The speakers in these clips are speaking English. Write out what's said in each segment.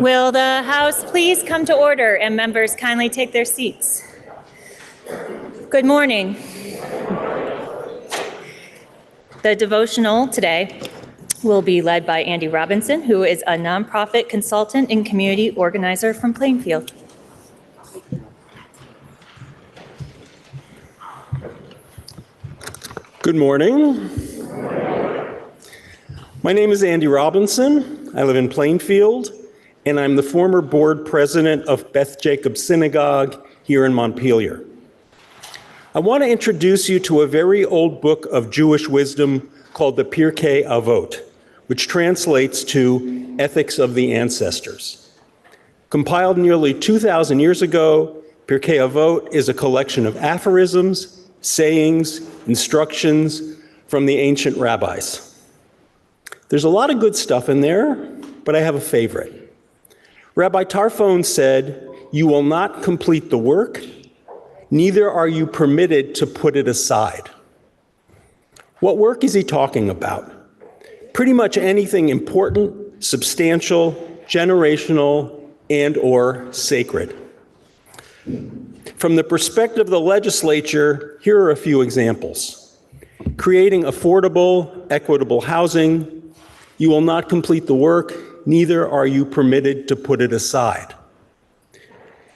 Will the House please come to order and members kindly take their seats? Good morning. The devotional today will be led by Andy Robinson, who is a nonprofit consultant and community organizer from Plainfield. Good morning. My name is Andy Robinson. I live in Plainfield, and I'm the former board president of Beth Jacobs Synagogue here in Montpelier. I want to introduce you to a very old book of Jewish wisdom called the Pirkei Avot, which translates to Ethics of the Ancestors. Compiled nearly 2,000 years ago, Pirkei Avot is a collection of aphorisms, sayings, instructions from the ancient rabbis. There's a lot of good stuff in there, but I have a favorite. Rabbi Tarfon said, "You will not complete the work, neither are you permitted to put it aside." What work is he talking about? Pretty much anything important, substantial, generational, and/or sacred. From the perspective of the legislature, here are a few examples. Creating affordable, equitable housing. You will not complete the work, neither are you permitted to put it aside.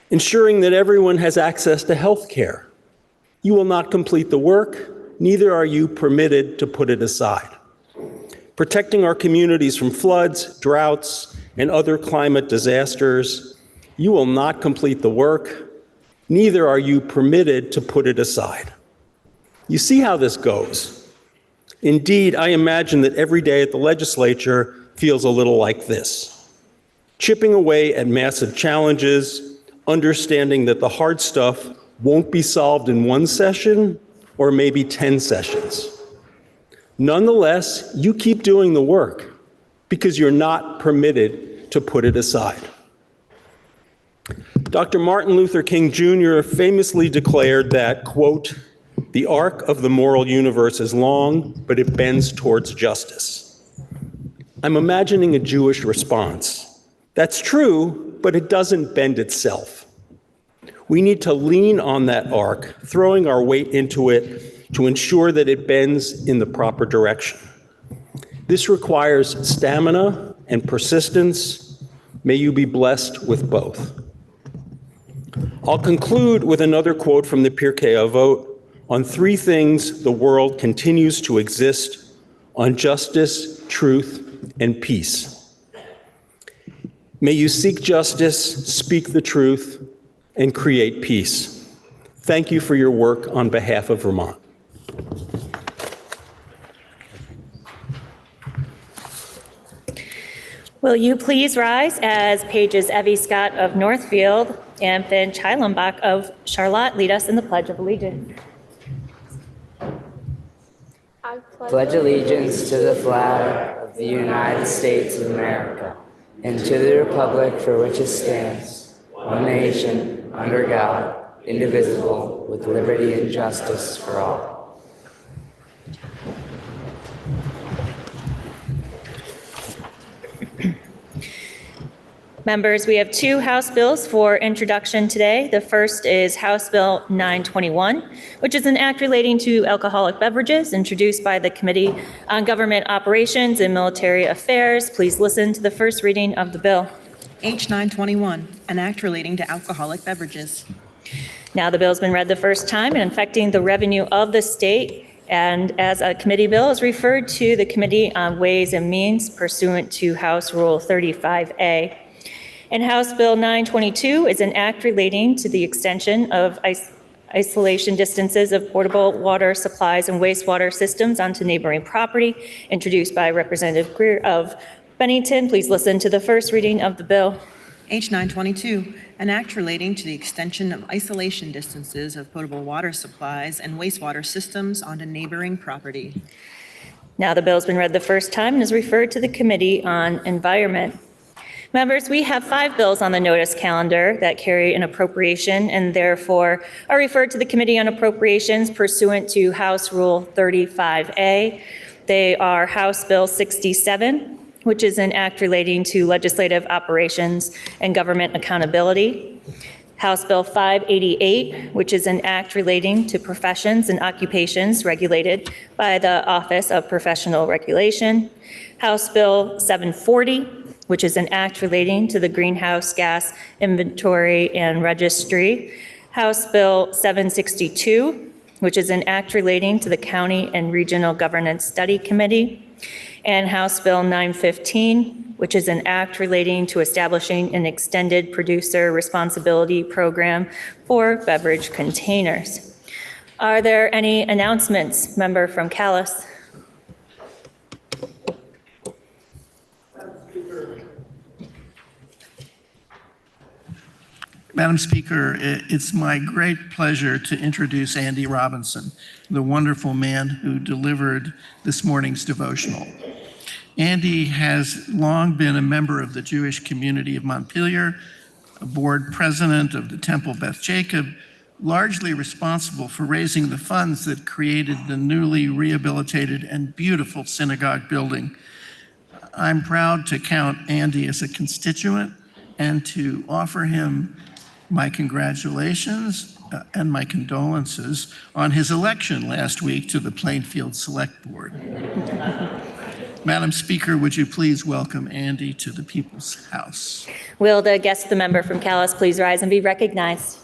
Ensuring that everyone has access to health care. You will not complete the work, neither are you permitted to put it aside. Protecting our communities from floods, droughts, and other climate disasters. You will not complete the work, neither are you permitted to put it aside. You see how this goes. Indeed, I imagine that every day at the legislature feels a little like this. Chipping away at massive challenges, understanding that the hard stuff won't be solved in one session or maybe 10 sessions. Nonetheless, you keep doing the work because you're not permitted to put it aside. Dr. Martin Luther King Jr. famously declared that, quote, "The arc of the moral universe is long, but it bends towards justice." I'm imagining a Jewish response. That's true, but it doesn't bend itself. We need to lean on that arc, throwing our weight into it to ensure that it bends in the proper direction. This requires stamina and persistence. May you be blessed with both. I'll conclude with another quote from the Pirkei Avot on three things the world continues to exist: on justice, truth, and peace. May you seek justice, speak the truth, and create peace. Thank you for your work on behalf of Vermont. Will you please rise as Pages Evie Scott of Northfield and Finch Heilenbach of Charlotte lead us in the Pledge of Allegiance. I pledge allegiance to the flag of the United States of America and to the republic for which it stands, one nation, under God, indivisible, with liberty and justice for all. Members, we have two House bills for introduction today. The first is House Bill 921, which is an act relating to alcoholic beverages, introduced by the Committee on Government Operations and Military Affairs. Please listen to the first reading of the bill. H 921, an act relating to alcoholic beverages. Now the bill has been read the first time and affecting the revenue of the state, and as a committee bill is referred to the Committee on Ways and Means pursuant to House Rule 35A. And House Bill 922 is an act relating to the extension of isolation distances of portable water supplies and wastewater systems onto neighboring property, introduced by Representative Greer of Bennington. Please listen to the first reading of the bill. H 922, an act relating to the extension of isolation distances of potable water supplies and wastewater systems onto neighboring property. Now the bill has been read the first time and is referred to the Committee on Environment. Members, we have 5 bills on the notice calendar that carry an appropriation and therefore are referred to the Committee on Appropriations pursuant to House Rule 35A. They are House Bill 67, which is an act relating to legislative operations and government accountability. House Bill 588, which is an act relating to professions and occupations regulated by the Office of Professional Regulation. House Bill 740, which is an act relating to the Greenhouse Gas Inventory and Registry. House Bill 762, which is an act relating to the County and Regional Governance Study Committee. And House Bill 915, which is an act relating to establishing an extended producer responsibility program for beverage containers. Are there any announcements? Member from Calais. Madam Speaker, it's my great pleasure to introduce Andy Robinson, the wonderful man who delivered this morning's devotional. Andy has long been a member of the Jewish community of Montpelier, a board president of the Temple Beth Jacob, largely responsible for raising the funds that created the newly rehabilitated and beautiful synagogue building. I'm proud to count Andy as a constituent and to offer him my congratulations and my condolences on his election last week to the Plainfield Select Board. Madam Speaker, would you please welcome Andy to the People's House? Will the guest of the member from Calais please rise and be recognized?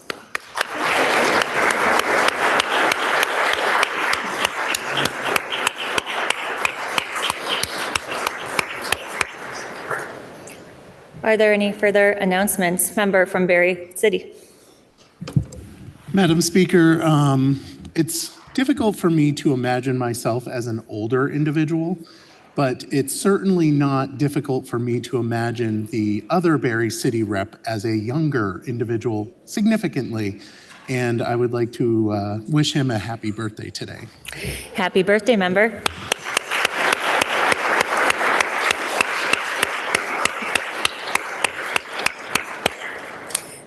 Are there any further announcements? Member from Berry City. Madam Speaker, it's difficult for me to imagine myself as an older individual, but it's certainly not difficult for me to imagine the other Berry City rep as a younger individual significantly. And I would like to wish him a happy birthday today. Happy birthday, member.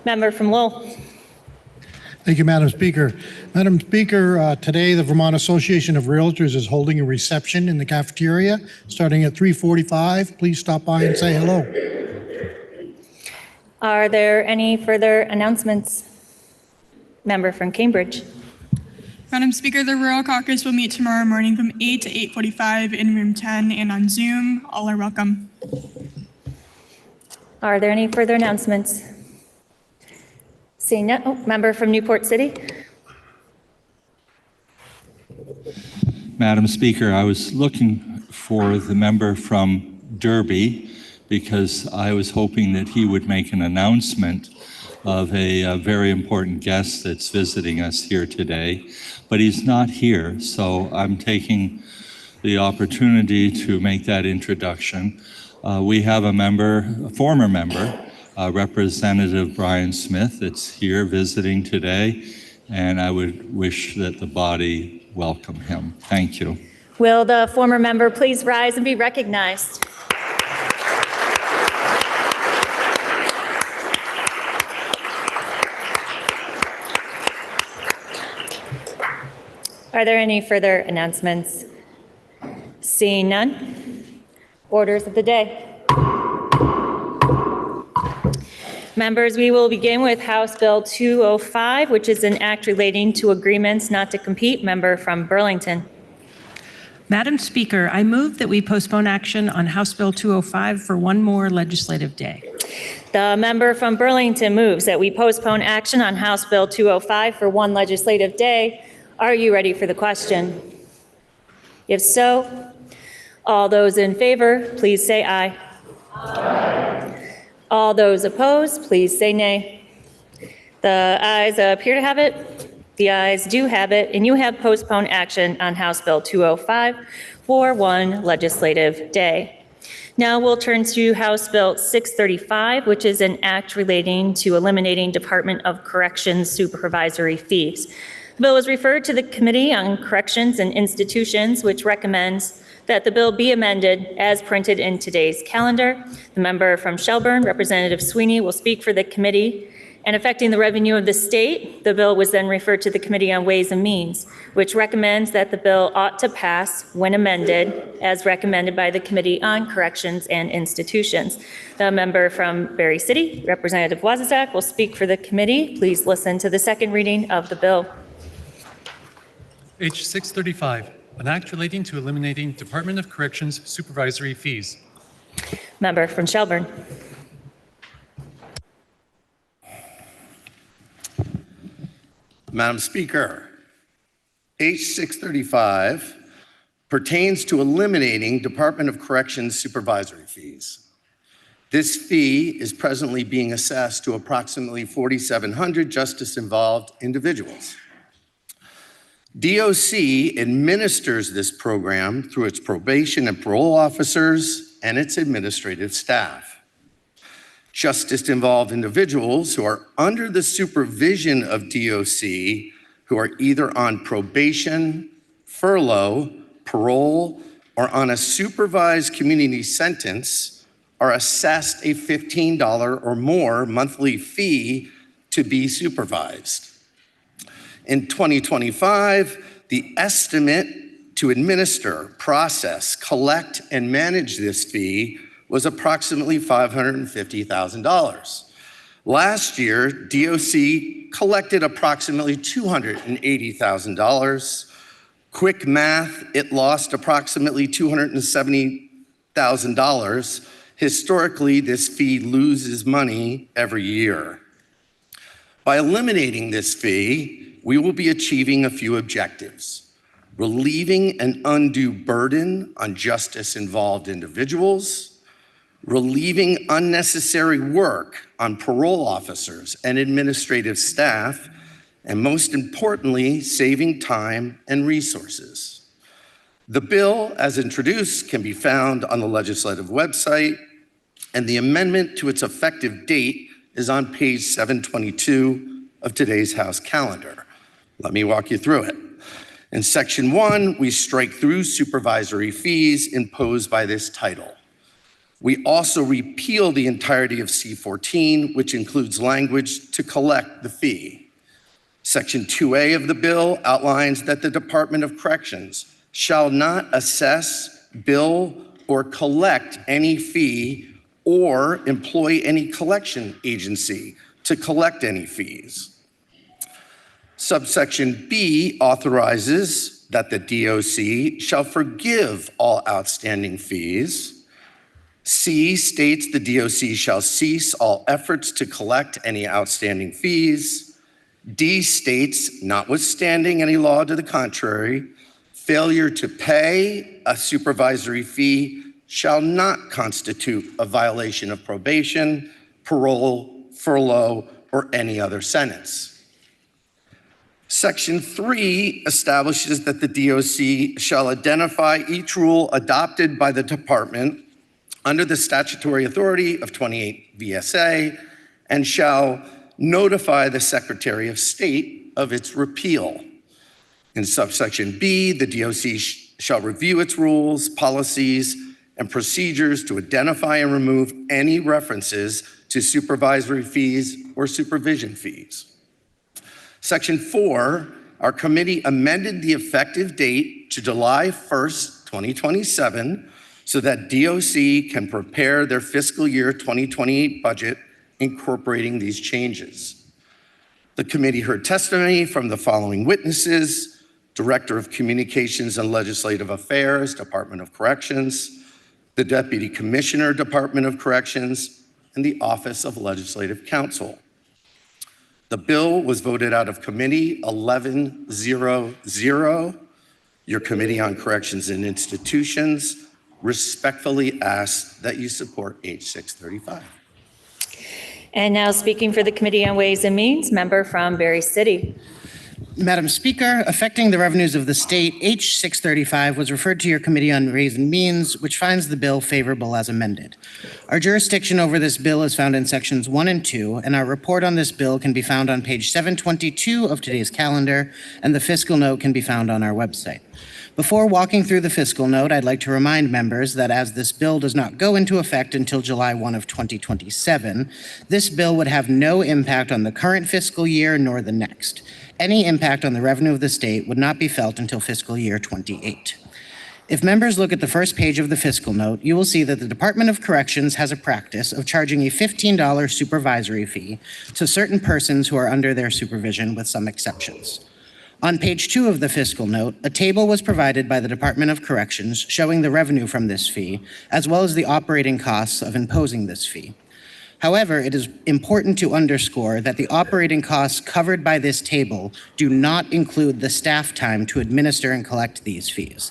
Member from Lowell. Thank you, Madam Speaker. Madam Speaker, today the Vermont Association of Realtors is holding a reception in the cafeteria starting at 3:45. Please stop by and say hello. Are there any further announcements? Member from Cambridge. Madam Speaker, the Rural Caucus will meet tomorrow morning from 8 to 8:45 in room 10 and on Zoom. All are welcome. Are there any further announcements? Seeing none, member from Newport City. Madam Speaker, I was looking for the member from Derby because I was hoping that he would make an announcement of a very important guest that's visiting us here today, but he's not here, so I'm taking the opportunity to make that introduction. We have a former member, Representative Brian Smith, that's here visiting today, and I would wish that the body welcome him. Thank you. Will the former member please rise and be recognized? Are there any further announcements? Seeing none, orders of the day. Members, we will begin with House Bill 205, which is an act relating to agreements not to compete. Member from Burlington. Madam Speaker, I move that we postpone action on House Bill 205 for one more legislative day. The member from Burlington moves that we postpone action on House Bill 205 for one legislative day. Are you ready for the question? If so, all those in favor, please say aye. Aye. All those opposed, please say nay. The ayes appear to have it. The ayes do have it, and you have postponed action on House Bill 205 for one legislative day. Now we'll turn to House Bill 635, which is an act relating to eliminating Department of Corrections supervisory fees. The bill is referred to the Committee on Corrections and Institutions, which recommends that the bill be amended as printed in today's calendar. The member from Shelburne, Representative Sweeney, will speak for the committee, and affecting the revenue of the state. The bill was then referred to the Committee on Ways and Means, which recommends that the bill ought to pass when amended, as recommended by the Committee on Corrections and Institutions. The member from Berry City, Representative Waszak, will speak for the committee. Please listen to the second reading of the bill. H 635, an act relating to eliminating Department of Corrections supervisory fees. Member from Shelburne. Madam Speaker, H 635 pertains to eliminating Department of Corrections supervisory fees. This fee is presently being assessed to approximately 4,700 justice-involved individuals. DOC administers this program through its probation and parole officers and its administrative staff. Justice-involved individuals who are under the supervision of DOC, who are either on probation, furlough, parole, or on a supervised community sentence, are assessed a $15 or more monthly fee to be supervised. In 2025, the estimate to administer, process, collect, and manage this fee was approximately $550,000. Last year, DOC collected approximately $280,000. Quick math, it lost approximately $270,000. Historically, this fee loses money every year. By eliminating this fee, we will be achieving a few objectives: relieving an undue burden on justice-involved individuals, relieving unnecessary work on parole officers and administrative staff, and most importantly, saving time and resources. The bill, as introduced, can be found on the legislative website, and the amendment to its effective date is on page 722 of today's House calendar. Let me walk you through it. In Section 1, we strike through supervisory fees imposed by this title. We also repeal the entirety of C14, which includes language to collect the fee. Section 2A of the bill outlines that the Department of Corrections shall not assess, bill, or collect any fee or employ any collection agency to collect any fees. Subsection B authorizes that the DOC shall forgive all outstanding fees. C states the DOC shall cease all efforts to collect any outstanding fees. D states, notwithstanding any law to the contrary, failure to pay a supervisory fee shall not constitute a violation of probation, parole, furlough, or any other sentence. Section 3 establishes that the DOC shall identify each rule adopted by the department under the statutory authority of 28 VSA and shall notify the Secretary of State of its repeal. In subsection B, the DOC shall review its rules, policies, and procedures to identify and remove any references to supervisory fees or supervision fees. Section 4, our committee amended the effective date to July 1st, 2027, so that DOC can prepare their fiscal year 2028 budget incorporating these changes. The committee heard testimony from the following witnesses: Director of Communications and Legislative Affairs, Department of Corrections, the Deputy Commissioner, Department of Corrections, and the Office of Legislative Counsel. The bill was voted out of committee 11-0-0. Your Committee on Corrections and Institutions respectfully asks that you support H 635. And now speaking for the Committee on Ways and Means, member from Berry City. Madam Speaker, affecting the revenues of the state, H 635 was referred to your Committee on Ways and Means, which finds the bill favorable as amended. Our jurisdiction over this bill is found in sections 1 and 2, and our report on this bill can be found on page 722 of today's calendar, and the fiscal note can be found on our website. Before walking through the fiscal note, I'd like to remind members that as this bill does not go into effect until July 1 of 2027, this bill would have no impact on the current fiscal year nor the next. Any impact on the revenue of the state would not be felt until fiscal year 28. If members look at the first page of the fiscal note, you will see that the Department of Corrections has a practice of charging a $15 supervisory fee to certain persons who are under their supervision, with some exceptions. On page 2 of the fiscal note, a table was provided by the Department of Corrections showing the revenue from this fee, as well as the operating costs of imposing this fee. However, it is important to underscore that the operating costs covered by this table do not include the staff time to administer and collect these fees.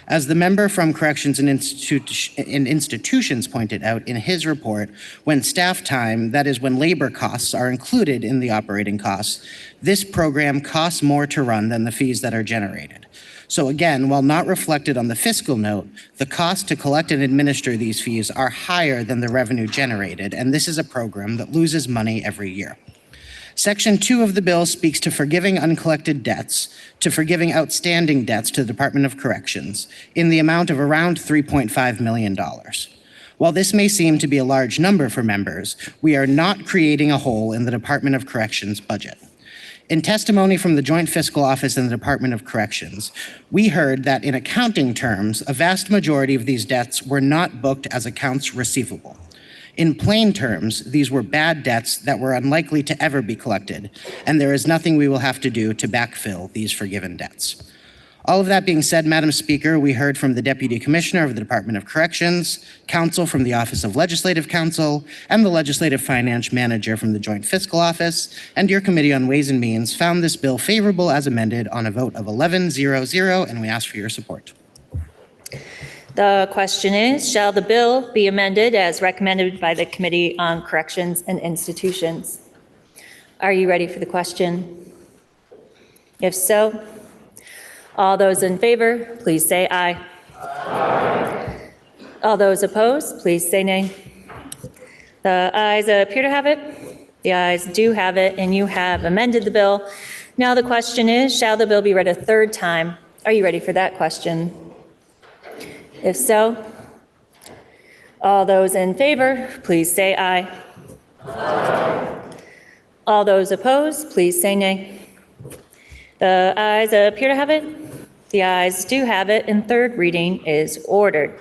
As the member from Corrections and Institutions pointed out in his report, when staff time, that is when labor costs, are included in the operating costs, this program costs more to run than the fees that are generated. So again, while not reflected on the fiscal note, the cost to collect and administer these fees are higher than the revenue generated, and this is a program that loses money every year. Section 2 of the bill speaks to forgiving uncollected debts, to forgiving outstanding debts to the Department of Corrections in the amount of around $3.5 million. While this may seem to be a large number for members, we are not creating a hole in the Department of Corrections budget. In testimony from the Joint Fiscal Office and the Department of Corrections, we heard that in accounting terms, a vast majority of these debts were not booked as accounts receivable. In plain terms, these were bad debts that were unlikely to ever be collected, and there is nothing we will have to do to backfill these forgiven debts. All of that being said, Madam Speaker, we heard from the Deputy Commissioner of the Department of Corrections, counsel from the Office of Legislative Counsel, and the Legislative Finance Manager from the Joint Fiscal Office, and your Committee on Ways and Means found this bill favorable as amended on a vote of 11-0-0, and we ask for your support. The question is, shall the bill be amended as recommended by the Committee on Corrections and Institutions? Are you ready for the question? If so, all those in favor, please say aye. Aye. All those opposed, please say nay. The ayes appear to have it. The ayes do have it, and you have amended the bill. Now the question is, shall the bill be read a third time? Are you ready for that question? If so, all those in favor, please say aye. Aye. All those opposed, please say nay. The ayes appear to have it. The ayes do have it, and third reading is ordered.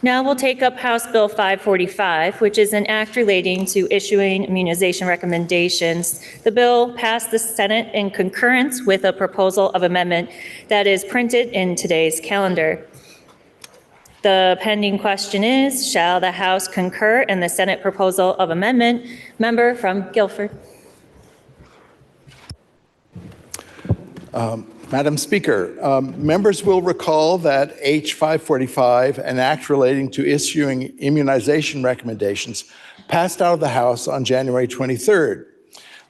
Now we'll take up House Bill 545, which is an act relating to issuing immunization recommendations. The bill passed the Senate in concurrence with a proposal of amendment that is printed in today's calendar. The pending question is, shall the House concur in the Senate proposal of amendment? Member from Guilford. Madam Speaker, members will recall that H 545, an act relating to issuing immunization recommendations, passed out of the House on January 23rd.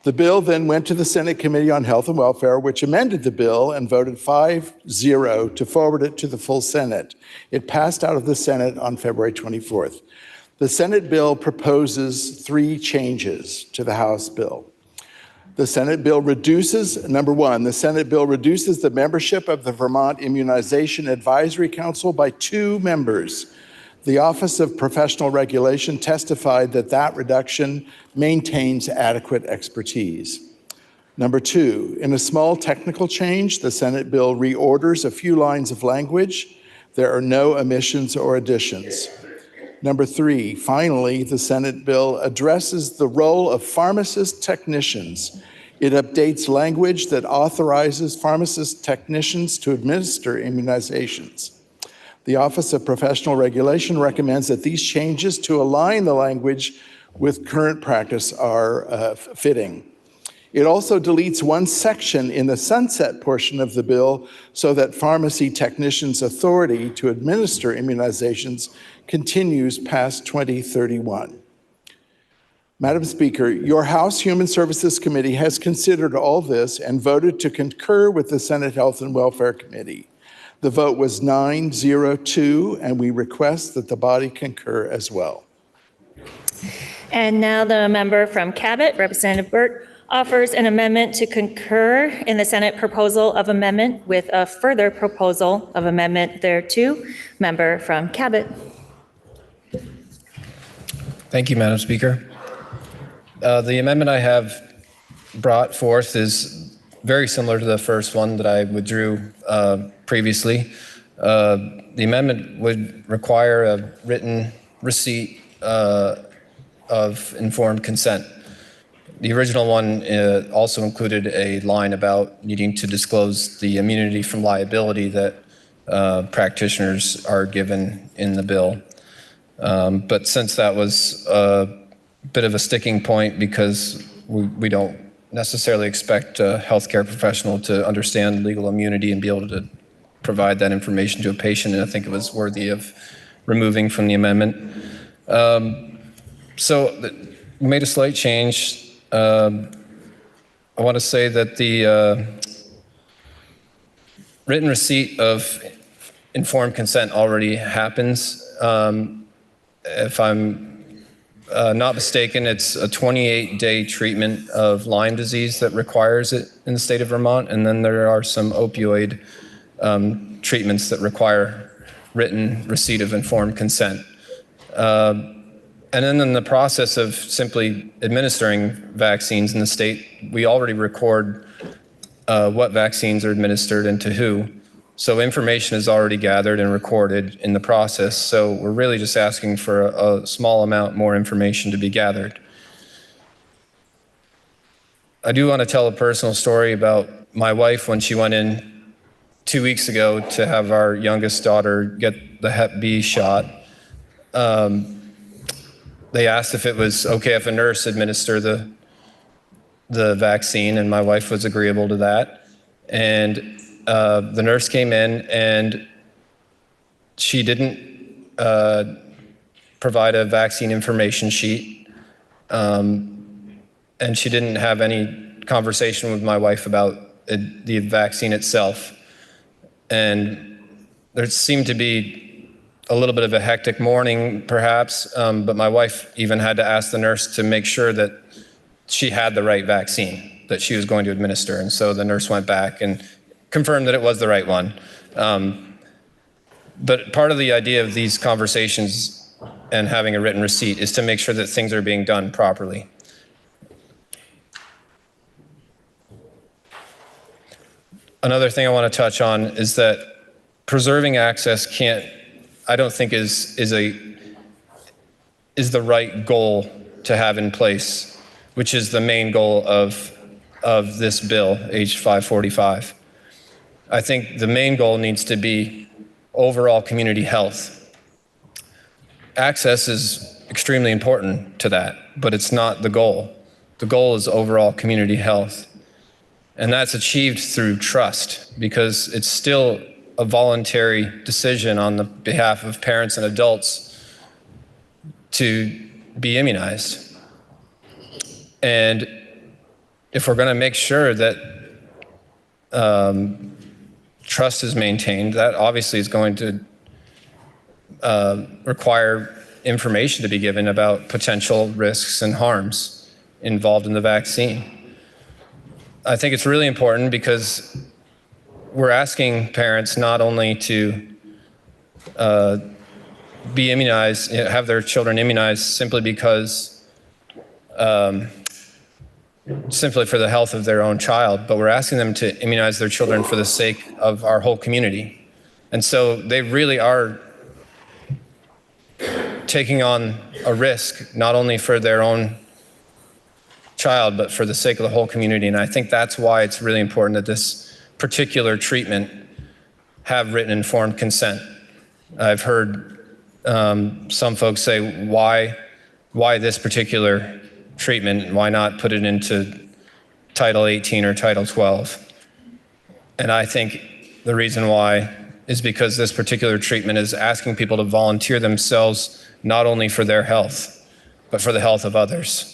The bill then went to the Senate Committee on Health and Welfare, which amended the bill and voted 5-0 to forward it to the full Senate. It passed out of the Senate on February 24th. The Senate bill proposes 3 changes to the House bill. The Senate bill reduces, number 1, the Senate bill reduces the membership of the Vermont Immunization Advisory Council by 2 members. The Office of Professional Regulation testified that that reduction maintains adequate expertise. Number 2, in a small technical change, the Senate bill reorders a few lines of language. There are no omissions or additions. Number 3, finally, the Senate bill addresses the role of pharmacist technicians. It updates language that authorizes pharmacist technicians to administer immunizations. The Office of Professional Regulation recommends that these changes to align the language with current practice are fitting. It also deletes one section in the sunset portion of the bill so that pharmacy technicians' authority to administer immunizations continues past 2031. Madam Speaker, your House Human Services Committee has considered all this and voted to concur with the Senate Health and Welfare Committee. The vote was 9-0-2, and we request that the body concur as well. And now the member from Cabot, Representative Burt, offers an amendment to concur in the Senate proposal of amendment with a further proposal of amendment thereto. Member from Cabot. Thank you, Madam Speaker. The amendment I have brought forth is very similar to the first one that I withdrew previously. The amendment would require a written receipt of informed consent. The original one also included a line about needing to disclose the immunity from liability that practitioners are given in the bill. But since that was a bit of a sticking point because we don't necessarily expect a healthcare professional to understand legal immunity and be able to provide that information to a patient, and I think it was worthy of removing from the amendment. So we made a slight change. I want to say that the written receipt of informed consent already happens. If I'm not mistaken, it's a 28-day treatment of Lyme disease that requires it in the state of Vermont, and then there are some opioid treatments that require written receipt of informed consent. And then in the process of simply administering vaccines in the state, we already record what vaccines are administered and to who. So information is already gathered and recorded in the process. So we're really just asking for a small amount more information to be gathered. I do want to tell a personal story about my wife when she went in 2 weeks ago to have our youngest daughter get the Hep B shot. They asked if it was okay if a nurse administered the vaccine, and my wife was agreeable to that. And the nurse came in and she didn't provide a vaccine information sheet. And she didn't have any conversation with my wife about the vaccine itself. And there seemed to be a little bit of a hectic morning, perhaps, but my wife even had to ask the nurse to make sure that she had the right vaccine that she was going to administer. And so the nurse went back and confirmed that it was the right one. But part of the idea of these conversations and having a written receipt is to make sure that things are being done properly. Another thing I want to touch on is that preserving access I don't think is the right goal to have in place, which is the main goal of this bill, H 545. I think the main goal needs to be overall community health. Access is extremely important to that, but it's not the goal. The goal is overall community health. And that's achieved through trust, because it's still a voluntary decision on the behalf of parents and adults to be immunized. And if we're going to make sure that trust is maintained, that obviously is going to require information to be given about potential risks and harms involved in the vaccine. I think it's really important because we're asking parents not only to be immunized, have their children immunized simply because, simply for the health of their own child, but we're asking them to immunize their children for the sake of our whole community. And so they really are taking on a risk, not only for their own child, but for the sake of the whole community. And I think that's why it's really important that this particular treatment have written informed consent. I've heard some folks say, why this particular treatment? Why not put it into Title 18 or Title 12? And I think the reason why is because this particular treatment is asking people to volunteer themselves, not only for their health, but for the health of others.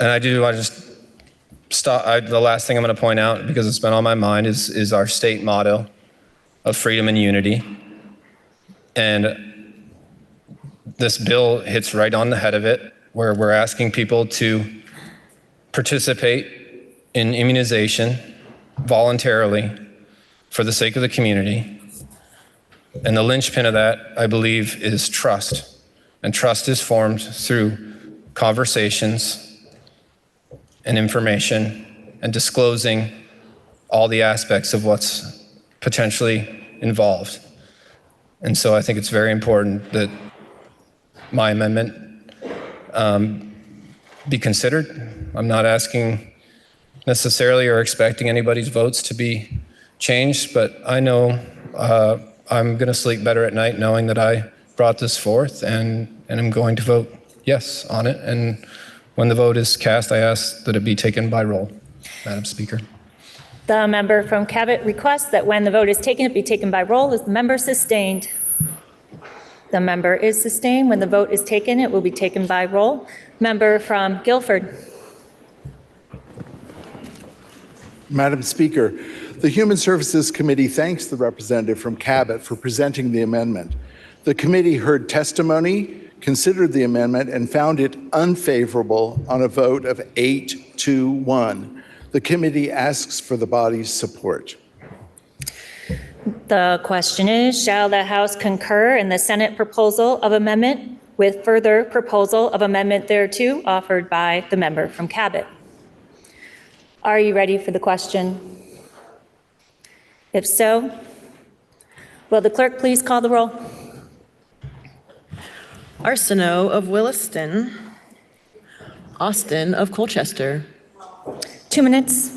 And I do want to just stop. The last thing I'm going to point out, because it's been on my mind, is our state motto of freedom and unity. And this bill hits right on the head of it, where we're asking people to participate in immunization voluntarily for the sake of the community. And the linchpin of that, I believe, is trust. And trust is formed through conversations and information and disclosing all the aspects of what's potentially involved. And so I think it's very important that my amendment be considered. I'm not asking necessarily or expecting anybody's votes to be changed, but I know I'm going to sleep better at night knowing that I brought this forth, and I'm going to vote yes on it. And when the vote is cast, I ask that it be taken by roll, Madam Speaker. The member from Cabot requests that when the vote is taken, it be taken by roll. Is the member sustained? The member is sustained. When the vote is taken, it will be taken by roll. Member from Guilford. Madam Speaker, the Human Services Committee thanks the representative from Cabot for presenting the amendment. The committee heard testimony, considered the amendment, and found it unfavorable on a vote of 8-1. The committee asks for the body's support. The question is, shall the House concur in the Senate proposal of amendment with further proposal of amendment thereto offered by the member from Cabot? Are you ready for the question? If so, will the clerk please call the roll? Arsenault of Williston. Austin of Colchester. 2 minutes.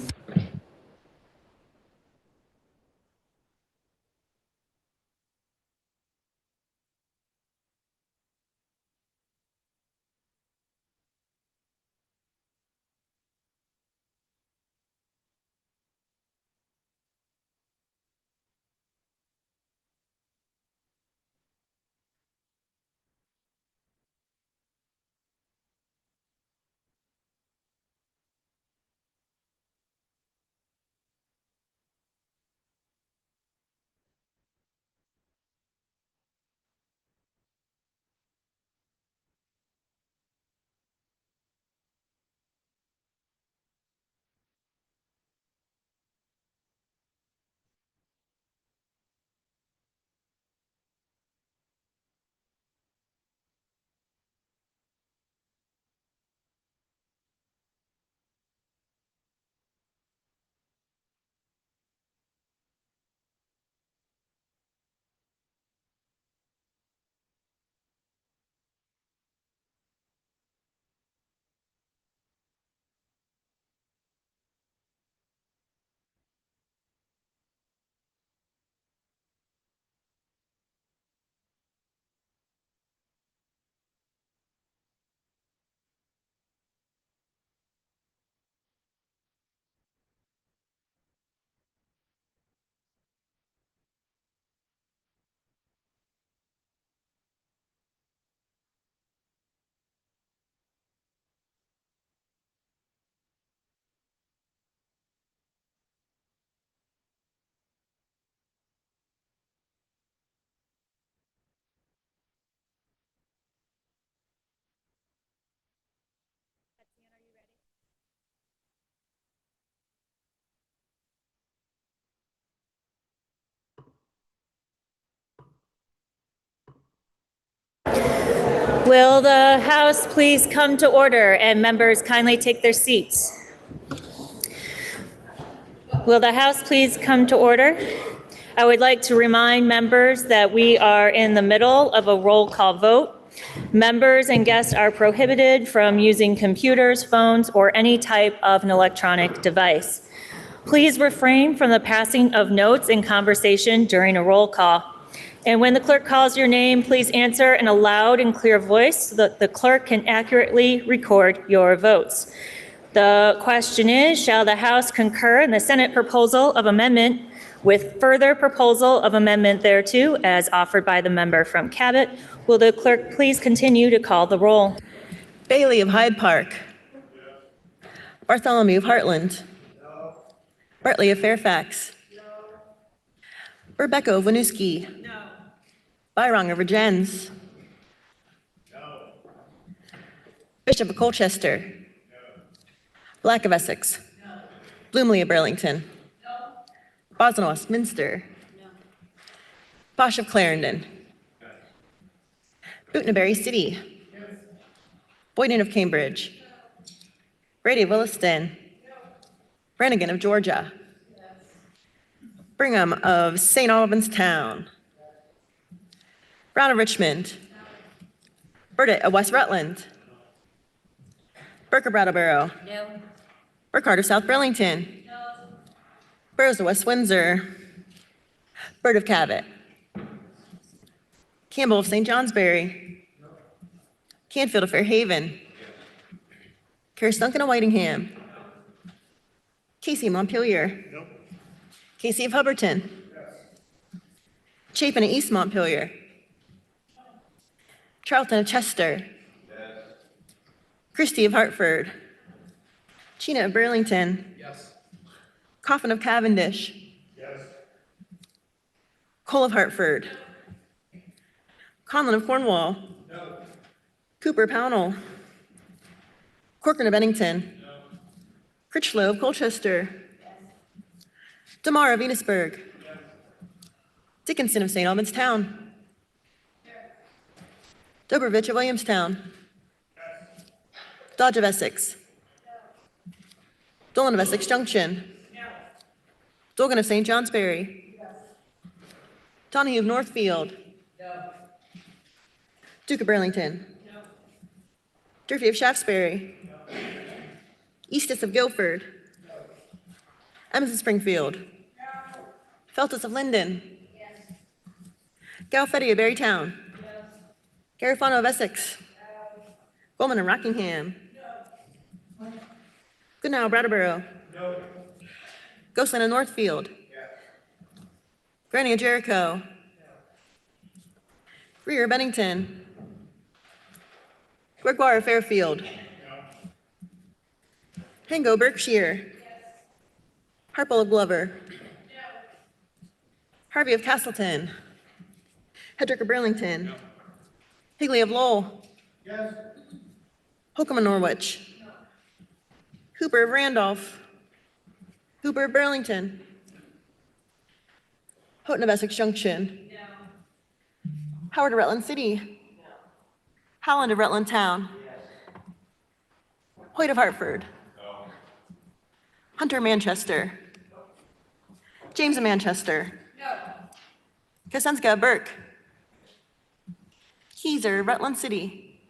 Will the House please come to order and members kindly take their seats? Will the House please come to order? I would like to remind members that we are in the middle of a roll call vote. Members and guests are prohibited from using computers, phones, or any type of an electronic device. Please refrain from the passing of notes and conversation during a roll call. And when the clerk calls your name, please answer in a loud and clear voice so that the clerk can accurately record your votes. The question is, shall the House concur in the Senate proposal of amendment with further proposal of amendment thereto as offered by the member from Cabot? Will the clerk please continue to call the roll? Bailey of Hyde Park. Bartholomew of Heartland. Bartley of Fairfax. Rebecca of Winooski. Byrong of Virgins. Bishop of Colchester. Black of Essex. Bloomley of Burlington. Boston Westminster. Bosch of Clarendon. Bootnaberry City. Boyden of Cambridge. Brady of Williston. Brannigan of Georgia. Brigham of St. Albans Town. Brown of Richmond. Burdett of West Rutland. Burke of Brattleboro. Burkhardt of South Burlington. Burrows of West Windsor. Bird of Cabot. Campbell of St. Johnsbury. Canfield of Fairhaven. Kerris Duncan of Whitingham. Casey of Montpelier. Casey of Hubbardton. Chapin of East Montpelier. Charlton of Chester. Christie of Hartford. Chena of Burlington. Coffin of Cavendish. Cole of Hartford. Conlon of Cornwall. Cooper of Pownell. Corcoran of Bennington. Critchlow of Colchester. DeMar of Venusburg. Dickinson of St. Albans Town. Dobrovich of Williamstown. Dodge of Essex. Dolan of Essex Junction. Dolgan of St. Johnsbury. Donahue of Northfield. Duke of Burlington. Durfee of Shaftesbury. Eastus of Guilford. Emerson Springfield. Feltus of Linden. Galfetti of Berrytown. Garifano of Essex. Goldman of Rockingham. Goodnow of Brattleboro. Ghostland of Northfield. Granny of Jericho. Greer of Bennington. Gregoire of Fairfield. Hango, Berkshire. Harpole of Glover. Harvey of Castleton. Hedrick of Burlington. Higley of Lowell. Holcomb of Norwich. Hooper of Randolph. Hooper of Burlington. Houghton of Essex Junction. Howard of Rutland City. Howland of Rutland Town. Hoyt of Hartford. Hunter of Manchester. James of Manchester. Kosenska of Burke. Keyser of Rutland City.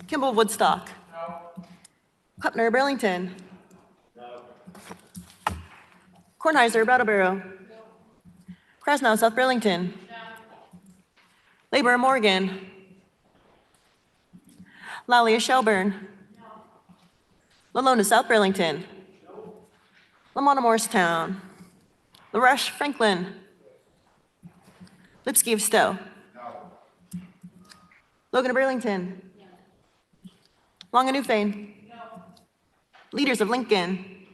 Kimball of Woodstock. Klepner of Burlington. Kornheiser of Brattleboro. Krasnow of South Burlington. Labor of Morgan. Lally of Shelburne. Lalone of South Burlington. Lamont of Morristown. LaRush, Franklin. Lipsky of Stowe. Logan of Burlington. Long of Newfane. Leaders of Lincoln.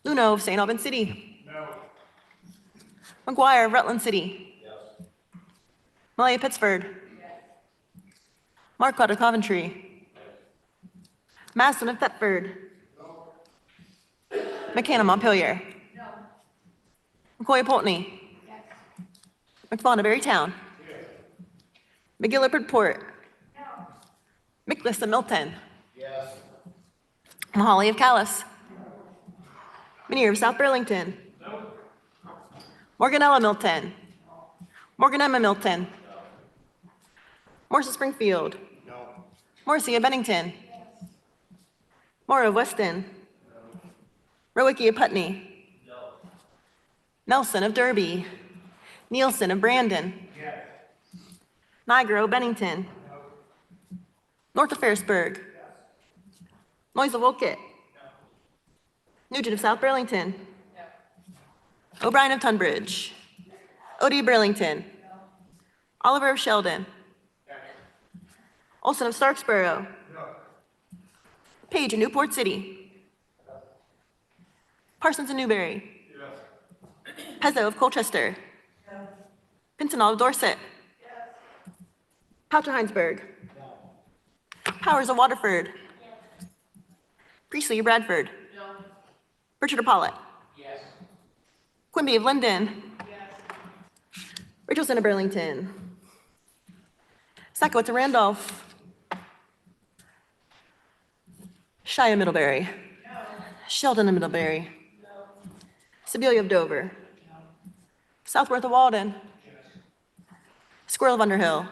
Luno of St. Albans City. McGuire of Rutland City. Malaya of Pittsford. Marquardt of Coventry. Masson of Thetford. McCann of Montpelier. McCoy of Pulteney. McFawn of Berrytown. McGill of Bridport. Mickless of Milton. Mahali of Calais. Minier of South Burlington. Morganella Milton. Morgan Emma Milton. Morse of Springfield. Morrissey of Bennington. Morrow of Weston. Rowicki of Putney. Nelson of Derby. Nielsen of Brandon. Niagara of Bennington. North of Ferrisburg. Noyes of Wolcott. Nugent of South Burlington. O'Brien of Tunbridge. Odie of Burlington. Oliver of Sheldon. Olson of Starksboro. Page of Newport City. Parsons of Newberry. Pezzo of Colchester. Pincenol of Dorset. Poucher Heinsberg. Powers of Waterford. Priestley of Bradford. Richard of Pollitt. Quimby of Linden. Richardson of Burlington. Sakowitz of Randolph. Shia of Middlebury. Sheldon of Middlebury. Sibilia of Dover. Southworth of Walden. Squirrel of Underhill.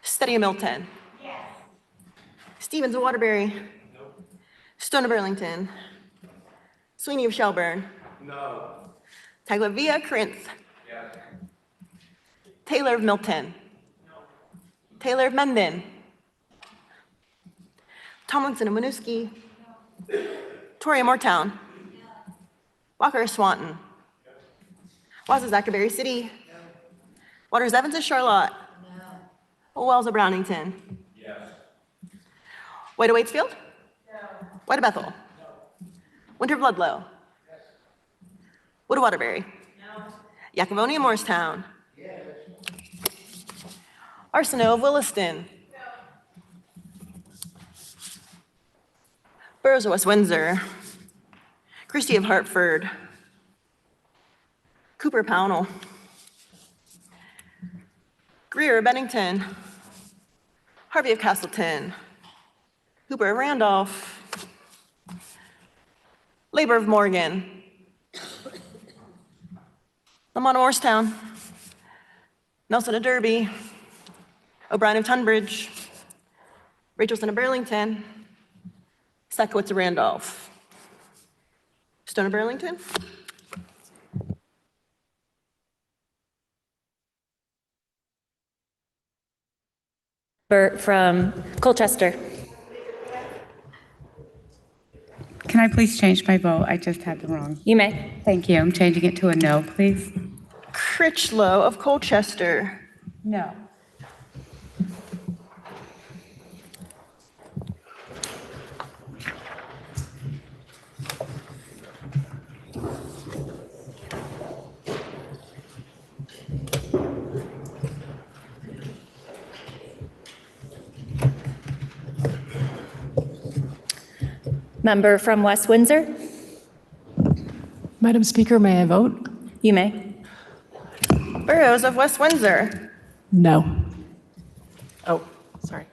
Steady of Milton. Stevens of Waterbury. Stone of Burlington. Sweeney of Shelburne. Taglavia Corinth. Taylor of Milton. Taylor of Mendon. Tomlinson of Winooski. Torrey of Moortown. Walker of Swanton. Wazazak of Berry City. Waters Evans of Charlotte. Wells of Brownington. White of Waitsfield. White of Bethel. Winter of Ludlow. Wood of Waterbury. Yakavoni of Morristown. Arsenault of Williston. Burroughs of West Windsor. Christie of Hartford. Cooper of Pownell. Greer of Bennington. Harvey of Castleton. Hooper of Randolph. Labor of Morgan. Lamont of Morristown. Nelson of Derby. O'Brien of Tunbridge. Rachelson of Burlington. Sakowitz of Randolph. Stone of Burlington. Bert from Colchester. Can I please change my vote? I just had the wrong. You may. Thank you. I'm changing it to a no, please. Critchlow of Colchester. No. Member from West Windsor. Madam Speaker, may I vote? You may. Burroughs of West Windsor. No. Oh, sorry.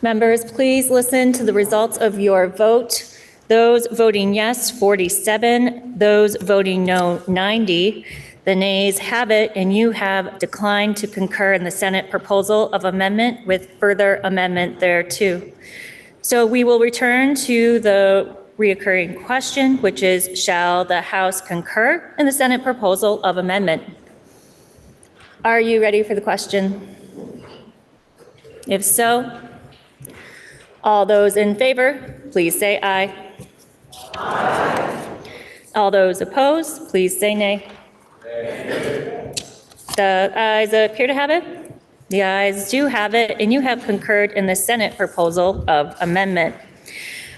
Members, please listen to the results of your vote. Those voting yes, 47. Those voting no, 90. The nays have it, and you have declined to concur in the Senate proposal of amendment with further amendment thereto. So we will return to the reoccurring question, which is, shall the House concur in the Senate proposal of amendment? Are you ready for the question? If so, all those in favor, please say aye. Aye. All those opposed, please say nay. The ayes appear to have it. The ayes do have it, and you have concurred in the Senate proposal of amendment.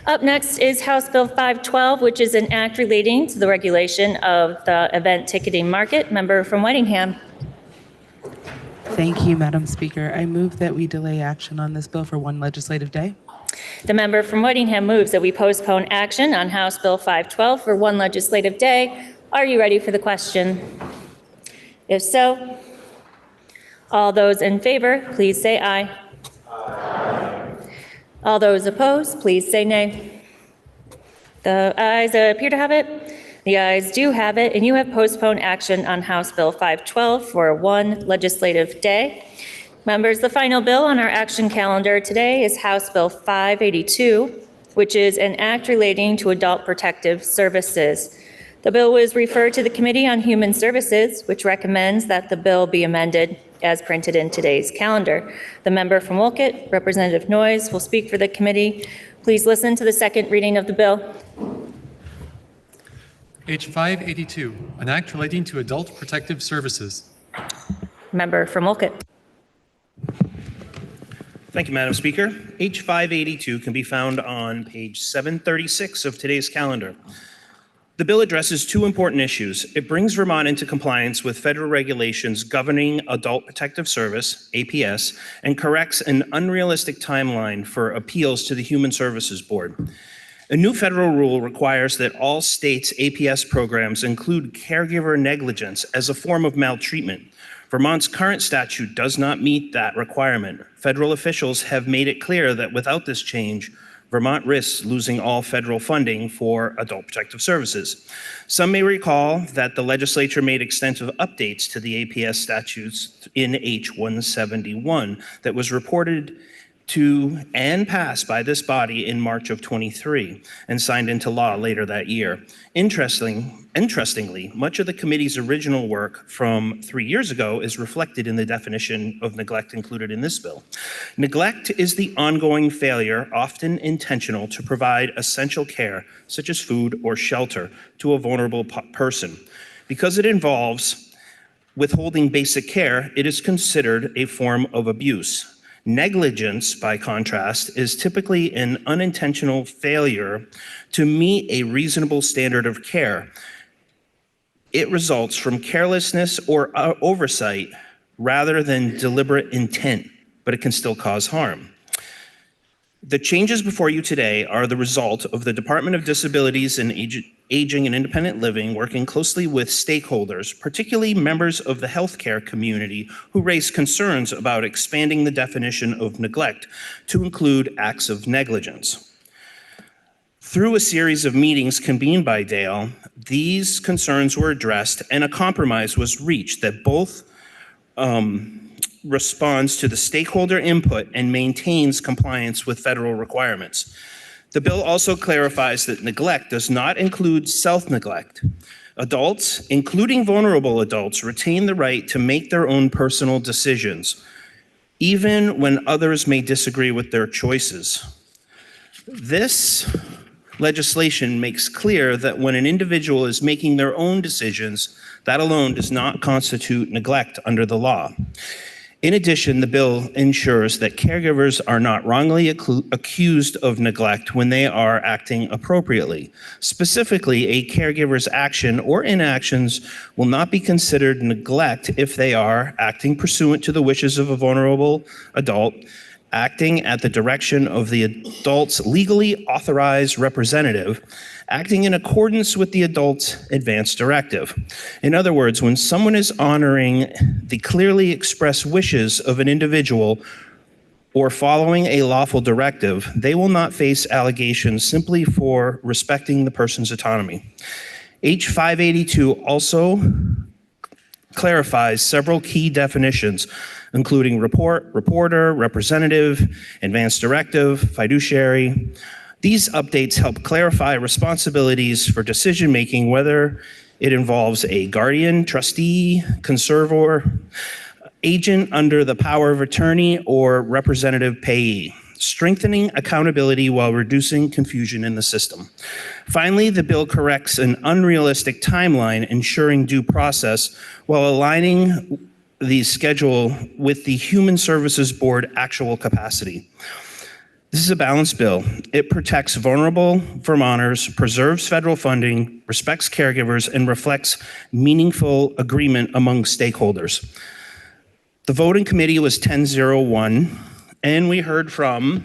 Up next is House Bill 512, which is an act relating to the regulation of the event ticketing market. Member from Whitingham. Thank you, Madam Speaker. I move that we delay action on this bill for one legislative day. The member from Whitingham moves that we postpone action on House Bill 512 for one legislative day. Are you ready for the question? If so, all those in favor, please say aye. Aye. All those opposed, please say nay. The ayes appear to have it. The ayes do have it, and you have postponed action on House Bill 512 for one legislative day. Members, the final bill on our action calendar today is House Bill 582, which is an act relating to adult protective services. The bill was referred to the Committee on Human Services, which recommends that the bill be amended as printed in today's calendar. The member from Wolcott, Representative Noyes, will speak for the committee. Please listen to the second reading of the bill. H 582, an act relating to adult protective services. Member from Wolcott. Thank you, Madam Speaker. H 582 can be found on page 736 of today's calendar. The bill addresses two important issues. It brings Vermont into compliance with federal regulations governing adult protective service, APS, and corrects an unrealistic timeline for appeals to the Human Services Board. A new federal rule requires that all states' APS programs include caregiver negligence as a form of maltreatment. Vermont's current statute does not meet that requirement. Federal officials have made it clear that without this change, Vermont risks losing all federal funding for adult protective services. Some may recall that the legislature made extensive updates to the APS statutes in H 171 that was reported to and passed by this body in March of 23 and signed into law later that year. Interestingly, much of the committee's original work from 3 years ago is reflected in the definition of neglect included in this bill. Neglect is the ongoing failure, often intentional, to provide essential care, such as food or shelter, to a vulnerable person. Because it involves withholding basic care, it is considered a form of abuse. Negligence, by contrast, is typically an unintentional failure to meet a reasonable standard of care. It results from carelessness or oversight rather than deliberate intent, but it can still cause harm. The changes before you today are the result of the Department of Disabilities and Aging and Independent Living working closely with stakeholders, particularly members of the healthcare community who raised concerns about expanding the definition of neglect to include acts of negligence. Through a series of meetings convened by Dale, these concerns were addressed and a compromise was reached that both responds to the stakeholder input and maintains compliance with federal requirements. The bill also clarifies that neglect does not include self-neglect. Adults, including vulnerable adults, retain the right to make their own personal decisions, even when others may disagree with their choices. This legislation makes clear that when an individual is making their own decisions, that alone does not constitute neglect under the law. In addition, the bill ensures that caregivers are not wrongly accused of neglect when they are acting appropriately. Specifically, a caregiver's action or inactions will not be considered neglect if they are acting pursuant to the wishes of a vulnerable adult, acting at the direction of the adult's legally authorized representative, acting in accordance with the adult's advance directive. In other words, when someone is honoring the clearly expressed wishes of an individual or following a lawful directive, they will not face allegations simply for respecting the person's autonomy. H 582 also clarifies several key definitions, including reporter, representative, advance directive, fiduciary. These updates help clarify responsibilities for decision-making, whether it involves a guardian, trustee, conservator, agent under the power of attorney, or representative payee, strengthening accountability while reducing confusion in the system. Finally, the bill corrects an unrealistic timeline, ensuring due process while aligning the schedule with the Human Services Board actual capacity. This is a balanced bill. It protects vulnerable Vermonters, preserves federal funding, respects caregivers, and reflects meaningful agreement among stakeholders. The voting committee was 10-0-1, and we heard from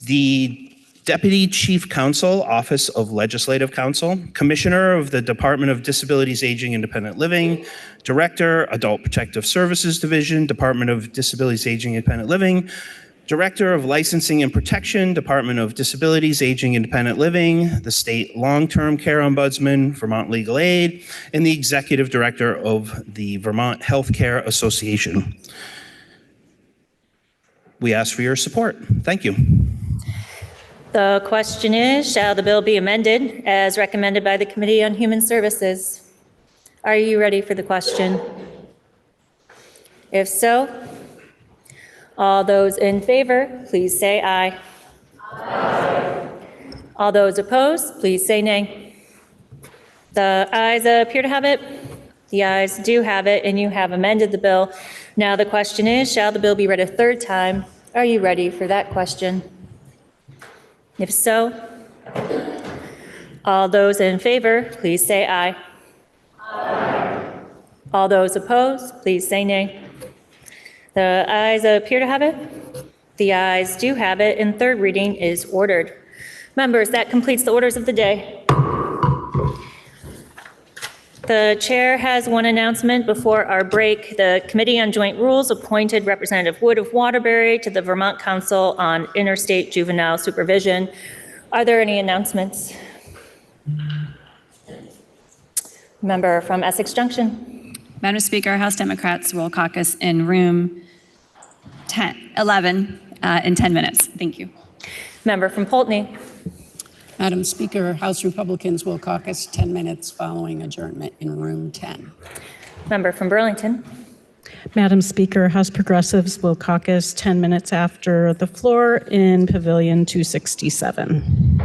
the Deputy Chief Counsel, Office of Legislative Counsel, Commissioner of the Department of Disabilities, Aging, Independent Living, Director, Adult Protective Services Division, Department of Disabilities, Aging, Independent Living, Director of Licensing and Protection, Department of Disabilities, Aging, Independent Living, the State Long-Term Care Ombudsman, Vermont Legal Aid, and the Executive Director of the Vermont Healthcare Association. We ask for your support. Thank you. The question is, shall the bill be amended as recommended by the Committee on Human Services? Are you ready for the question? If so, all those in favor, please say aye. Aye. All those opposed, please say nay. The ayes appear to have it. The ayes do have it, and you have amended the bill. Now the question is, shall the bill be read a third time? Are you ready for that question? If so, all those in favor, please say aye. Aye. All those opposed, please say nay. The ayes appear to have it. The ayes do have it, and third reading is ordered. Members, that completes the orders of the day. The chair has one announcement before our break. The Committee on Joint Rules appointed Representative Wood of Waterbury to the Vermont Council on Interstate Juvenile Supervision. Are there any announcements? Member from Essex Junction. Madam Speaker, House Democrats will caucus in room 11 in 10 minutes. Thank you. Member from Poultney. Madam Speaker, House Republicans will caucus 10 minutes following adjournment in room 10. Member from Burlington. Madam Speaker, House Progressives will caucus 10 minutes after the floor in Pavilion 267.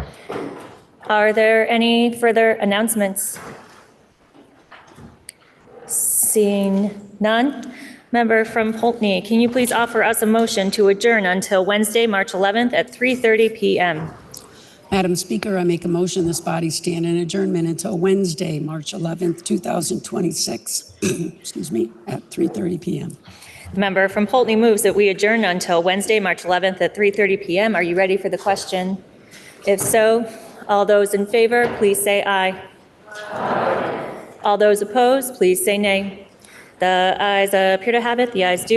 Are there any further announcements? Seeing none. Member from Poultney, can you please offer us a motion to adjourn until Wednesday, March 11th at 3:30 p.m.? Madam Speaker, I make a motion this body stand in adjournment until Wednesday, March 11th, 2026, excuse me, at 3:30 p.m. Member from Poultney moves that we adjourn until Wednesday, March 11th at 3:30 p.m. Are you ready for the question? If so, all those in favor, please say aye. Aye. All those opposed, please say nay. The ayes appear to have it. The ayes do